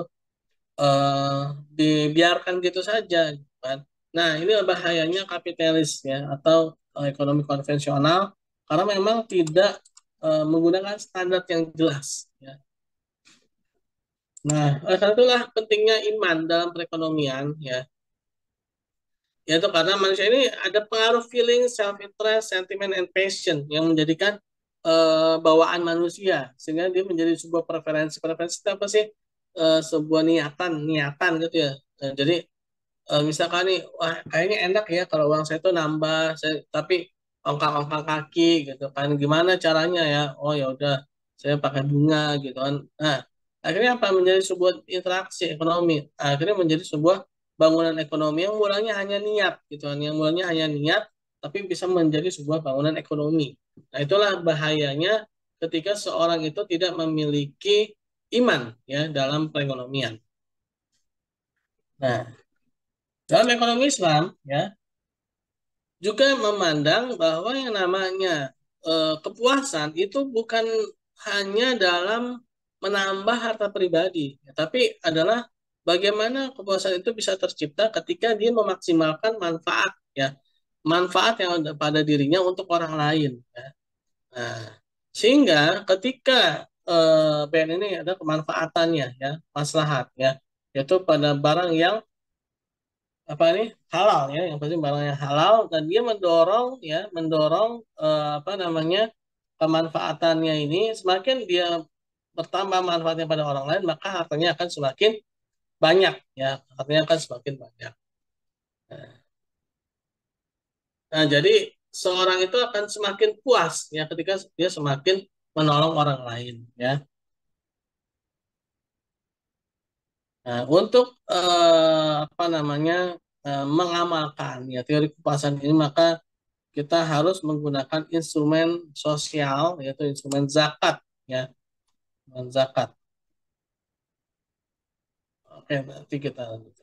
eh, dibiarkan gitu saja gitu kan. Nah, ini bahayanya kapitalis ya atau ekonomi konvensional karena memang tidak menggunakan standar yang jelas ya. Nah, oleh karena itulah pentingnya iman dalam perekonomian ya. Yaitu karena manusia ini ada pengaruh feeling, self interest, sentiment and passion yang menjadikan bawaan manusia sehingga dia menjadi sebuah preferensi. Preferensi itu apa sih? Sebuah niatan gitu ya. Jadi misalkan nih, wah kayaknya enak ya kalau uang saya tuh nambah, tapi ongkang-ongkang kaki gitu kan, gimana caranya ya? Oh ya udah, saya pakai bunga gitu kan. Nah, akhirnya apa menjadi sebuah interaksi ekonomi, akhirnya menjadi sebuah bangunan ekonomi yang mulanya hanya niat gitu kan, yang mulanya hanya niat, tapi bisa menjadi sebuah bangunan ekonomi. Nah, itulah bahayanya ketika seorang itu tidak memiliki iman ya dalam perekonomian. Nah, dalam ekonomi Islam, ya, juga memandang bahwa yang namanya kepuasan itu bukan hanya dalam menambah harta pribadi, ya, tapi adalah bagaimana kepuasan itu bisa tercipta ketika dia memaksimalkan manfaat, ya, manfaat yang ada pada dirinya untuk orang lain. Ya. Nah, sehingga ketika BN ini ada kemanfaatannya, ya, maslahat, ya, yaitu pada barang yang apa ini halal ya yang pasti barang yang halal dan dia mendorong apa namanya kemanfaatannya ini semakin dia bertambah manfaatnya pada orang lain maka hartanya akan semakin banyak ya hartanya akan semakin banyak. Nah, jadi seorang itu akan semakin puas ya ketika dia semakin menolong orang lain ya. Nah, untuk apa namanya mengamalkan ya teori kepuasan ini maka kita harus menggunakan instrumen sosial yaitu instrumen zakat ya instrumen zakat. Oke nanti kita lanjut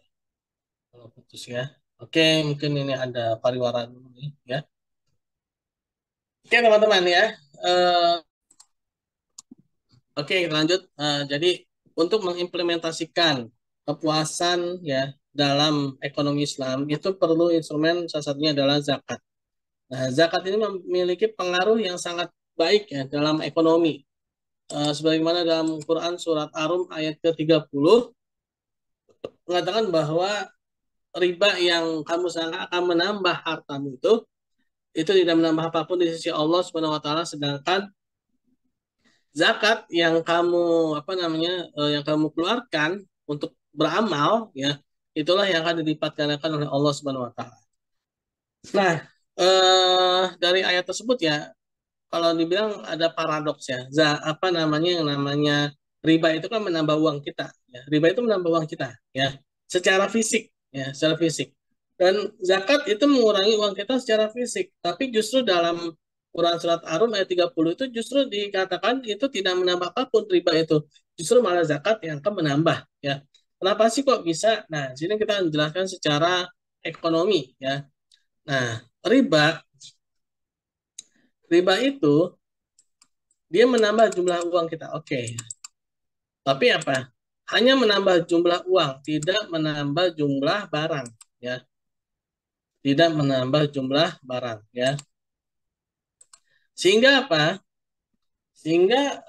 kalau putus ya. Oke mungkin ini ada pariwara dulu nih ya. Oke teman-teman ya. Eh, oke kita lanjut. Jadi untuk mengimplementasikan kepuasan ya dalam ekonomi Islam itu perlu instrumen salah satunya adalah zakat. Nah, zakat ini memiliki pengaruh yang sangat baik ya dalam ekonomi. Sebagaimana dalam Quran surat Ar-Rum ayat ke-30 mengatakan bahwa riba yang kamu sangka akan menambah hartamu itu tidak menambah apapun di sisi Allah Subhanahu wa taala sedangkan zakat yang kamu apa namanya yang kamu keluarkan untuk beramal ya itulah yang akan dilipat gandakan oleh Allah Subhanahu wa taala. Nah, dari ayat tersebut ya kalau dibilang ada paradoks ya. Apa namanya yang namanya riba itu kan menambah uang kita. Ya. Riba itu menambah uang kita ya secara fisik ya secara fisik. Dan zakat itu mengurangi uang kita secara fisik. Tapi justru dalam Quran surat Ar-Rum ayat 30 itu justru dikatakan itu tidak menambah apapun riba itu. Justru malah zakat yang akan menambah ya. Kenapa sih kok bisa? Nah, sini kita menjelaskan secara ekonomi ya. Nah, riba riba itu dia menambah jumlah uang kita. Oke. Tapi apa? Hanya menambah jumlah uang, tidak menambah jumlah barang, ya. Tidak menambah jumlah barang, ya. Sehingga apa? Sehingga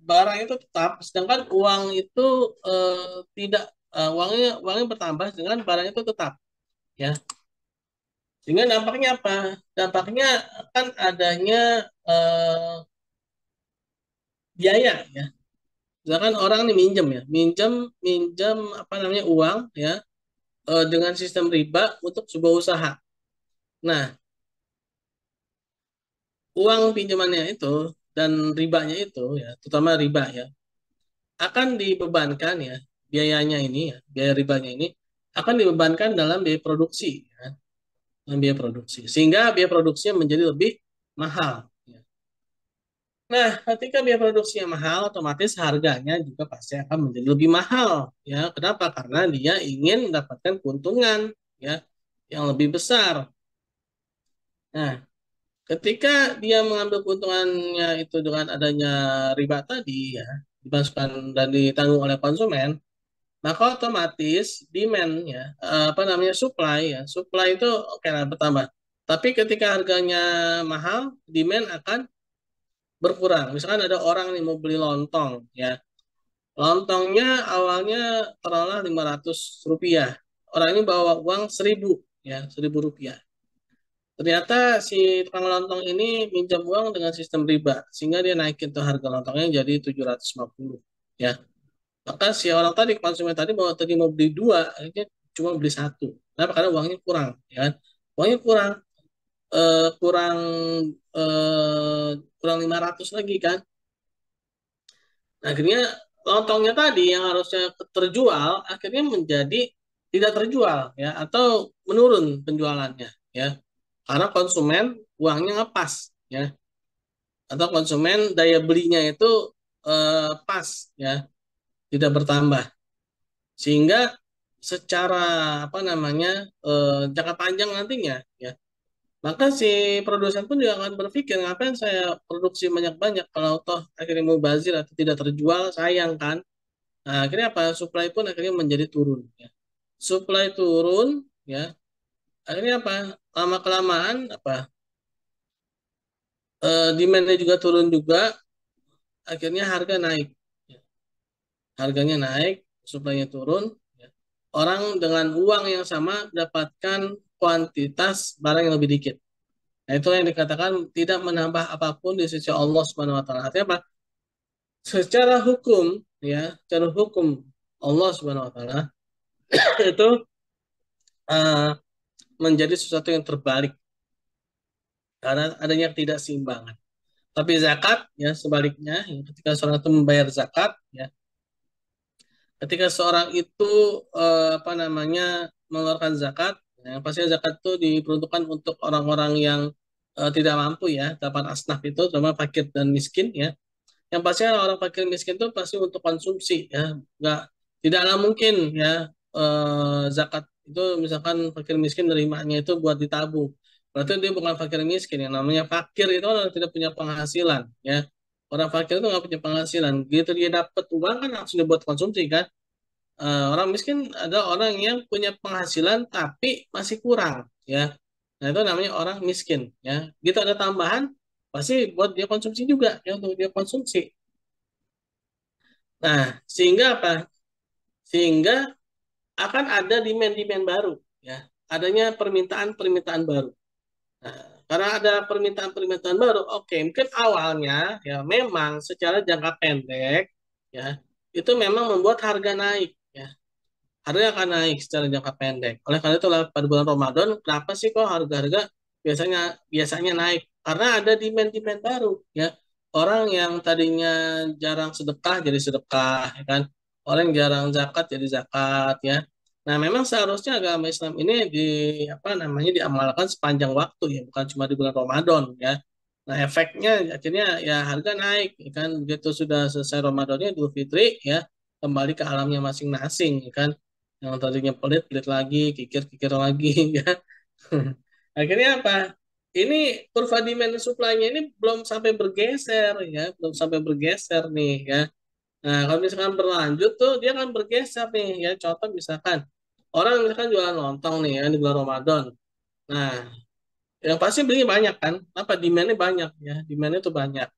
barang itu tetap, sedangkan uang itu tidak uangnya bertambah dengan barang itu tetap, ya. Sehingga dampaknya apa? Dampaknya akan adanya biaya ya. Misalkan orang nih minjem ya, minjem minjem apa namanya uang ya, dengan sistem riba untuk sebuah usaha. Nah, uang pinjamannya itu dan ribanya itu ya, terutama riba ya, akan dibebankan ya, biayanya ini ya, biaya ribanya ini akan dibebankan dalam biaya produksi ya, dalam biaya produksi. Sehingga biaya produksinya menjadi lebih mahal ya. Nah, ketika biaya produksinya mahal, otomatis harganya juga pasti akan menjadi lebih mahal ya. Kenapa? Karena dia ingin mendapatkan keuntungan ya yang lebih besar. Nah, ketika dia mengambil keuntungannya itu dengan adanya riba tadi ya, dimasukkan dan ditanggung oleh konsumen, maka otomatis demand ya, apa namanya supply ya, supply itu oke lah bertambah. Tapi ketika harganya mahal, demand akan berkurang. Misalkan ada orang nih mau beli lontong ya, lontongnya awalnya taruhlah 500 rupiah. Orang ini bawa uang 1000 ya, 1000 rupiah. Ternyata si tukang lontong ini minjam uang dengan sistem riba, sehingga dia naikin tuh harga lontongnya jadi 750 ya. Maka si orang tadi, konsumen tadi mau beli dua, akhirnya cuma beli satu. Kenapa? Karena uangnya kurang, ya kan? Uangnya kurang, kurang, kurang 500 lagi kan. Nah, akhirnya lontongnya tadi yang harusnya terjual, akhirnya menjadi tidak terjual, ya, atau menurun penjualannya, ya. Karena konsumen uangnya ngepas, ya, atau konsumen daya belinya itu pas, ya, tidak bertambah. Sehingga secara apa namanya jangka panjang nantinya ya, maka si produsen pun juga akan berpikir ngapain saya produksi banyak-banyak kalau toh akhirnya mau bazir atau tidak terjual, sayang kan. Nah, akhirnya apa, supply pun akhirnya menjadi turun ya. Supply turun ya, akhirnya apa, lama kelamaan apa, demandnya juga turun juga, akhirnya harga naik ya. Harganya naik, supply-nya turun ya. Orang dengan uang yang sama dapatkan kuantitas barang yang lebih dikit. Nah, itu yang dikatakan tidak menambah apapun di sisi Allah Subhanahu wa taala. Artinya apa? Secara hukum ya, secara hukum Allah Subhanahu wa taala itu uh, menjadi sesuatu yang terbalik karena adanya ketidakseimbangan. Tapi zakat ya sebaliknya, ya, ketika seorang itu membayar zakat ya, ketika seorang itu apa namanya mengeluarkan zakat, ya, pasti zakat itu diperuntukkan untuk orang-orang yang tidak mampu ya, dapat asnaf itu, terutama fakir dan miskin ya. Yang pasti orang fakir miskin itu pasti untuk konsumsi ya, nggak, tidaklah mungkin ya zakat itu misalkan fakir miskin nerimanya itu buat ditabung, berarti dia bukan fakir miskin. Yang namanya fakir itu orang tidak punya penghasilan ya, orang fakir itu nggak punya penghasilan, gitu dia dapat uang kan langsung dibuat konsumsi kan. Orang miskin ada orang yang punya penghasilan tapi masih kurang ya, nah itu namanya orang miskin ya, gitu ada tambahan pasti buat dia konsumsi juga ya, untuk dia konsumsi. Nah, sehingga apa? Sehingga akan ada demand-demand baru, ya. Adanya permintaan-permintaan baru. Nah, karena ada permintaan-permintaan baru, oke, mungkin awalnya ya memang secara jangka pendek, ya, itu memang membuat harga naik, ya. Harga akan naik secara jangka pendek. Oleh karena itu pada bulan Ramadan, kenapa sih kok harga-harga biasanya biasanya naik? Karena ada demand-demand baru, ya. Orang yang tadinya jarang sedekah jadi sedekah, ya kan? Orang yang jarang zakat jadi zakat, ya. Nah, memang seharusnya agama Islam ini di apa namanya diamalkan sepanjang waktu ya, bukan cuma di bulan Ramadan, ya. Nah, efeknya akhirnya ya harga naik, ya kan? Begitu sudah selesai Ramadannya Idul Fitri, ya, kembali ke alamnya masing-masing, ya kan? Yang tadinya pelit pelit lagi, kikir kikir lagi ya. Akhirnya apa, ini kurva demand supply-nya ini belum sampai bergeser ya, belum sampai bergeser nih ya. Nah, kalau misalkan berlanjut tuh dia akan bergeser nih ya. Contoh misalkan orang misalkan jualan lontong nih ya di bulan Ramadan, nah yang pasti belinya banyak kan, apa, demandnya banyak ya, demandnya tuh banyak.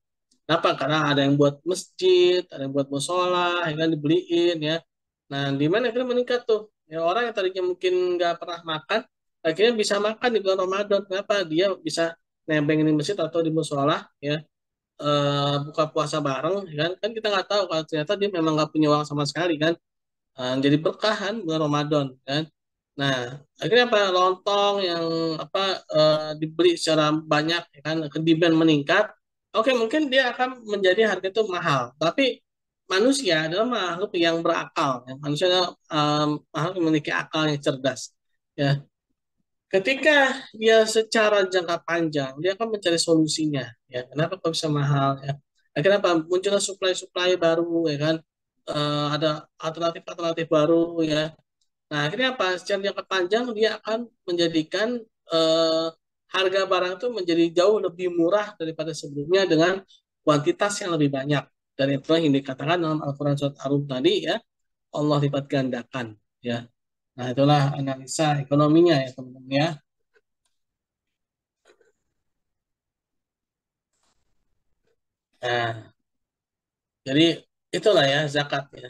Kenapa? Karena ada yang buat masjid, ada yang buat musola, yang kan dibeliin ya. Nah, di mana akhirnya meningkat tuh. Ya, orang yang tadinya mungkin nggak pernah makan, akhirnya bisa makan di bulan Ramadan. Kenapa? Dia bisa nebeng di masjid atau di musola, ya, buka puasa bareng, kan? Kan kita nggak tahu kalau ternyata dia memang nggak punya uang sama sekali, kan? Jadi berkah kan bulan Ramadan, kan? Nah, akhirnya apa? Lontong yang apa dibeli secara banyak, ya kan? Demand meningkat. Oke, mungkin dia akan menjadi harga itu mahal, tapi manusia adalah makhluk yang berakal. Ya. Manusia adalah makhluk yang memiliki akal yang cerdas. Ya, ketika dia secara jangka panjang, dia akan mencari solusinya. Ya, kenapa kok bisa mahal? Ya, akhirnya apa? Muncullah supply-supply baru, ya kan? Ada alternatif-alternatif baru, ya. Nah, akhirnya apa? Secara jangka panjang dia akan menjadikan eh, harga barang itu menjadi jauh lebih murah daripada sebelumnya dengan kuantitas yang lebih banyak. Dan itulah yang dikatakan dalam Al-Quran surat Ar-Rum tadi, ya, Allah lipat gandakan, ya. Nah, itulah analisa ekonominya, ya, teman-teman, ya. Nah, jadi itulah ya zakat, ya.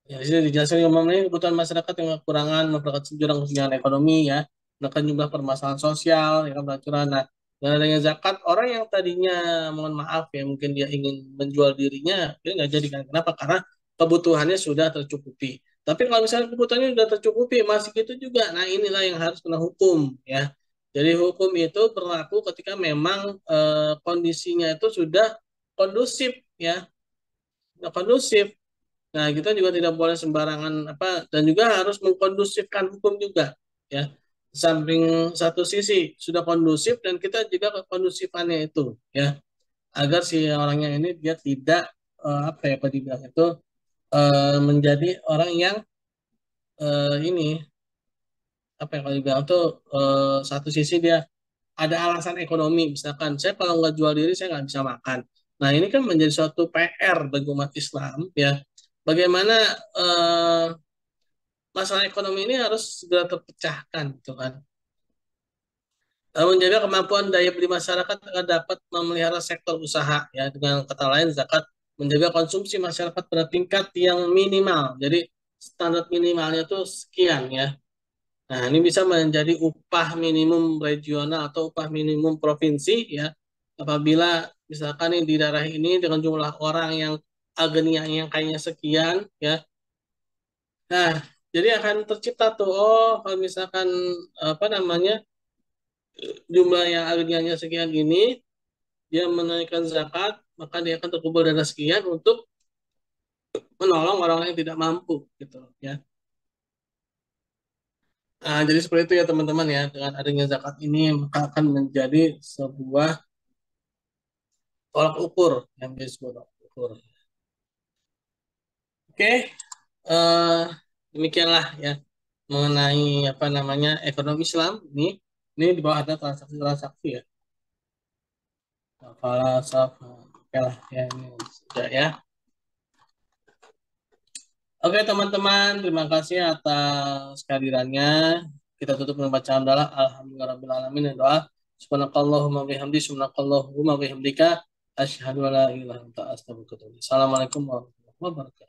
Ya, di sini dijelaskan yang memenuhi kebutuhan masyarakat yang kekurangan, memperkuat jurang kesenjangan ekonomi, ya, menekan jumlah permasalahan sosial, ya kan, pelacuran. Nah, dengan adanya zakat, orang yang tadinya, mohon maaf ya, mungkin dia ingin menjual dirinya, dia nggak jadi kan. Kenapa? Karena kebutuhannya sudah tercukupi. Tapi kalau misalnya kebutuhannya sudah tercukupi, masih gitu juga. Nah, inilah yang harus kena hukum, ya. Jadi hukum itu berlaku ketika memang kondisinya itu sudah kondusif, ya, sudah kondusif. Nah, kita juga tidak boleh sembarangan apa, dan juga harus mengkondusifkan hukum juga, ya. Samping satu sisi sudah kondusif dan kita juga kondusifannya itu, ya, agar si orangnya ini dia tidak apa ya, apa dibilang itu menjadi orang yang ini apa ya, kalau dibilang tuh satu sisi dia ada alasan ekonomi, misalkan saya kalau nggak jual diri saya nggak bisa makan. Nah, ini kan menjadi suatu PR bagi umat Islam, ya. Bagaimana eh, masalah ekonomi ini harus segera terpecahkan, gitu kan. Menjaga kemampuan daya beli masyarakat agar dapat memelihara sektor usaha, ya, dengan kata lain zakat menjaga konsumsi masyarakat pada tingkat yang minimal. Jadi standar minimalnya itu sekian, ya. Nah, ini bisa menjadi upah minimum regional atau upah minimum provinsi, ya. Apabila misalkan nih di daerah ini dengan jumlah orang yang agenianya yang kayaknya sekian, ya. Nah, jadi akan tercipta tuh, oh, kalau misalkan apa namanya, jumlah yang agnianya sekian ini, dia menaikkan zakat, maka dia akan terkumpul dana sekian untuk menolong orang yang tidak mampu, gitu, ya. Nah, jadi seperti itu ya teman-teman, ya. Dengan adanya zakat ini maka akan menjadi sebuah tolak ukur, yang menjadi sebuah tolak ukur. Oke, eh, demikianlah, ya, mengenai apa namanya ekonomi Islam ini. Ini di bawah ada transaksi-transaksi, ya. Falsafah. Oke lah, ya, ini sudah, ya. Oke teman-teman, terima kasih atas kehadirannya. Kita tutup dengan bacaan doa. Alhamdulillah alamin, dan doa. Subhanakallahumma bihamdi, subhanakallahumma bihamdika, asyhadu an la ilaha illa anta astaghfiruka wa atubu ilaik. Assalamualaikum warahmatullahi wabarakatuh.